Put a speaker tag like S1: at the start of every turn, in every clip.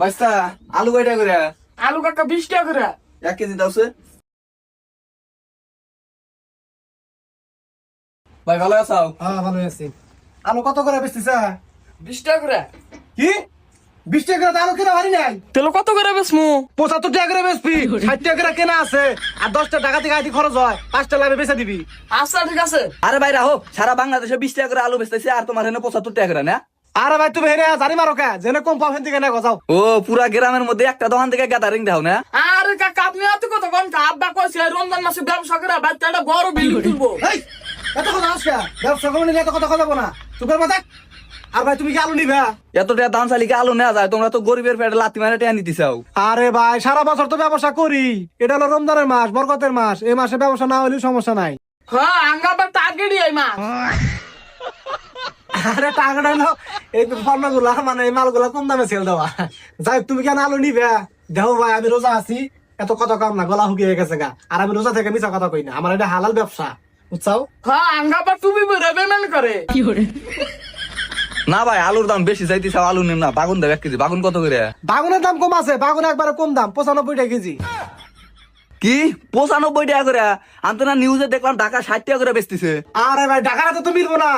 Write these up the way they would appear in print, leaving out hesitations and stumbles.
S1: বাইস্তা আলু কয়টা করে?
S2: আলু কাকা 20 টাকা করে।
S1: 1 কেজি দাওছে। ভাই ভালো আছো?
S3: হ্যাঁ ভালো আছি। আলু কত করে বেচতিছে?
S2: 20 টাকা করে।
S3: কি 20 টাকা করে আলু কেনা হারি নাই?
S2: তেলে কত করে বেচমু?
S3: 75 টাকা করে বেচবি, 60 টাকা করে কেনা আছে আর 10 টাকা থেকে আইটি খরচ হয়, 5 টাকা লাভে বেচে দিবি।
S2: আচ্ছা ঠিক আছে।
S1: আরে ভাই রাহো, সারা বাংলাদেশে 20 টাকা করে আলু বেচতেছে আর তোমার এখানে 75 টাকা করে না?
S3: আরে ভাই তুমি হেরে জানি মারো কে জেনে কম পাবেন থেকে না গজাও।
S1: ও পুরা গ্রামের মধ্যে একটা দোকান থেকে গ্যাদারিং দাও না?
S2: আরে কাকা আপনি এত কত কোন আব্বা কইছে রমজান মাসে ব্যবসা করে বাচ্চাটা বড় বিল্ডিং তুলবো।
S3: এই এত কথা আসকা ব্যবসা করলে এত কথা কথা না তোর মাথা। আর ভাই তুমি কি আলু নিবা?
S1: এত টাকা দাম চালিকে আলু নেওয়া যায়? তোমরা তো গরিবের পেটে লাথি মারে টাকা নিতে চাও।
S3: আরে ভাই সারা বছর তো ব্যবসা করি, এটা হলো রমজানের মাস, বরকতের মাস, এই মাসে ব্যবসা না হলেও সমস্যা নাই।
S2: হ্যাঁ আঙ্গাবার টার্গেটই এই মা।
S3: আরে টাকাটা হলো এই পণ্যগুলা মানে এই মালগুলা কম দামে সেল দেওয়া। যাই তুমি কেন আলু নিবে? দেখো ভাই আমি রোজা আছি, এত কথা কম না, গলা হুকিয়ে গেছে গা। আর আমি রোজা থেকে মিছা কথা কই না, আমার এটা হালাল ব্যবসা বুঝছাও।
S2: হ্যাঁ আঙ্গাবার তুমি বেরোবেন করে কি করে?
S1: না ভাই আলুর দাম বেশি চাইতে চাও, আলু নেন না। বাগুন দেব 1 কেজি। বাগুন কত করে?
S3: বাগুনের দাম কম আছে, বাগুন একবারে কম দাম, 95 টাকা কেজি।
S1: কি 95 টাকা করে? আমি না নিউজে দেখলাম ঢাকা 60 টাকা করে বেচতেছে।
S3: আরে ভাই ঢাকাতে তো মিলবো না,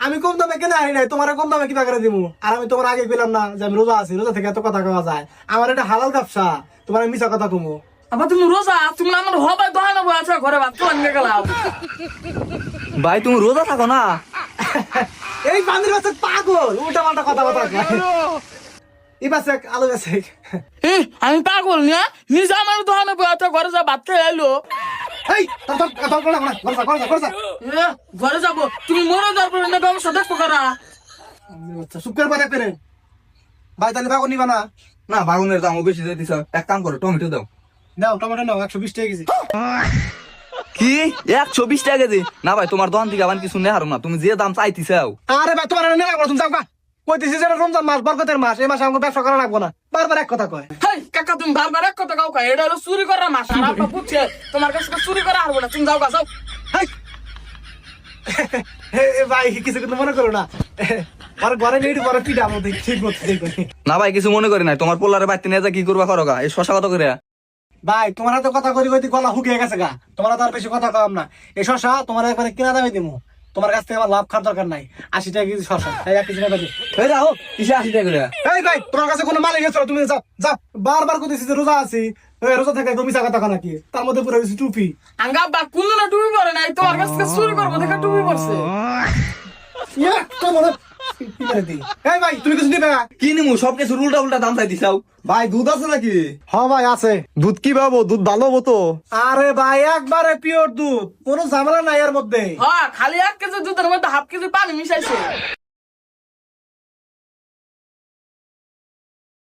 S3: আমি কম দামে কেনা হারি নাই, তোমার কম দামে কিনা করে দিবো। আর আমি তোমার আগে কইলাম না যে আমি রোজা আছি, রোজা থেকে এত কথা কওয়া যায়? আমার এটা হালাল ব্যবসা, তোমার আমি মিছা কথা কমো।
S2: আবার তুমি রোজা তুমি আমার হবাই দোকানে বসে ঘরে ভাত খাওয়ান গেলাম।
S1: ভাই তুমি রোজা থাকো না?
S3: এই বান্দির বাচ্চা পাগল, উল্টা পাল্টা কথা কথা কয়। এই বাচ্চা আলু বেচে।
S2: আমি পাগল না নিজে আমার দোকানে বসে ঘরে যা ভাত খেয়ে এলো।
S3: এই তোর
S2: ঘরে যাবো তুমি মরে যাবো না ব্যবসা দেখবো করা।
S3: শুক্র পাতা পেরে ভাই তাহলে বাগুন নিবা না?
S1: না বাগুনের দামও বেশি চাইতেছ। এক কাম করো টমেটো দাও।
S3: নাও টমেটো নাও, 120 টাকা কেজি।
S1: কি 120 টাকা কেজি? না ভাই তোমার দোকান থেকে আবার কিছু নেহারো না, তুমি যে দাম চাইতেছাও।
S3: আরে ভাই তোমার নেলা করো, তুমি যাও গা। কইতেছি যে রমজান মাস, বরকতের মাস, এই মাসে আমাকে ব্যবসা করা লাগবো না। বারবার এক কথা কয়।
S2: হেই কাকা তুমি বারবার এক কথা কাউ এটা হলো চুরি করার মাস। আর আপা বুঝছে তোমার কাছে তো চুরি করা হারবো না, তুমি যাও গা যাও।
S3: হেই এ ভাই কিছু কিন্তু মনে করো না, আর ঘরে নেই পরে পিঠা মতো ঠিক মতো দেখো।
S1: না ভাই কিছু মনে করি নাই। তোমার পোলারে বাইতে নিয়ে যা কি করবা করো গা। এই শশা কত করে?
S3: ভাই তোমার হাতে কথা করি কইতে গলা হুকিয়ে গেছে গা, তোমার তো আর বেশি কথা কম না। এই শশা তোমার একবারে কিনা দামে দিমু, তোমার কাছ থেকে আমার লাভ খাওয়ার দরকার নাই। 80 টাকা কেজি শশা, এই 1 কেজি নেবে।
S1: এই রাহো, কিসে 80 টাকা করে?
S3: এই ভাই তোমার কাছে কোনো মালিক গেছিল, তুমি যাও যাও। বারবার কইতেছি যে রোজা আছি, রোজা থেকে মিছা কথা কয় নাকি? তার মধ্যে পুরো কিছু টুপি।
S2: আঙ্গা বা কোন না টুপি পরে নাই, তোমার কাছ থেকে চুরি করবো দেখে টুপি পরছে।
S3: এই ভাই তুমি কিছু নিবে?
S1: কি নিমু? সব কিছু উল্টা উল্টা দাম চাইতেছাও। ভাই দুধ আছে নাকি?
S3: হ্যাঁ ভাই আছে।
S1: দুধ কি পাবো? দুধ ভালো মতো?
S3: আরে ভাই একবারে পিওর দুধ, কোনো ঝামেলা নাই এর মধ্যে।
S2: হ্যাঁ খালি 1 কেজি দুধের মধ্যে হাফ কেজি পানি মিশাইছে।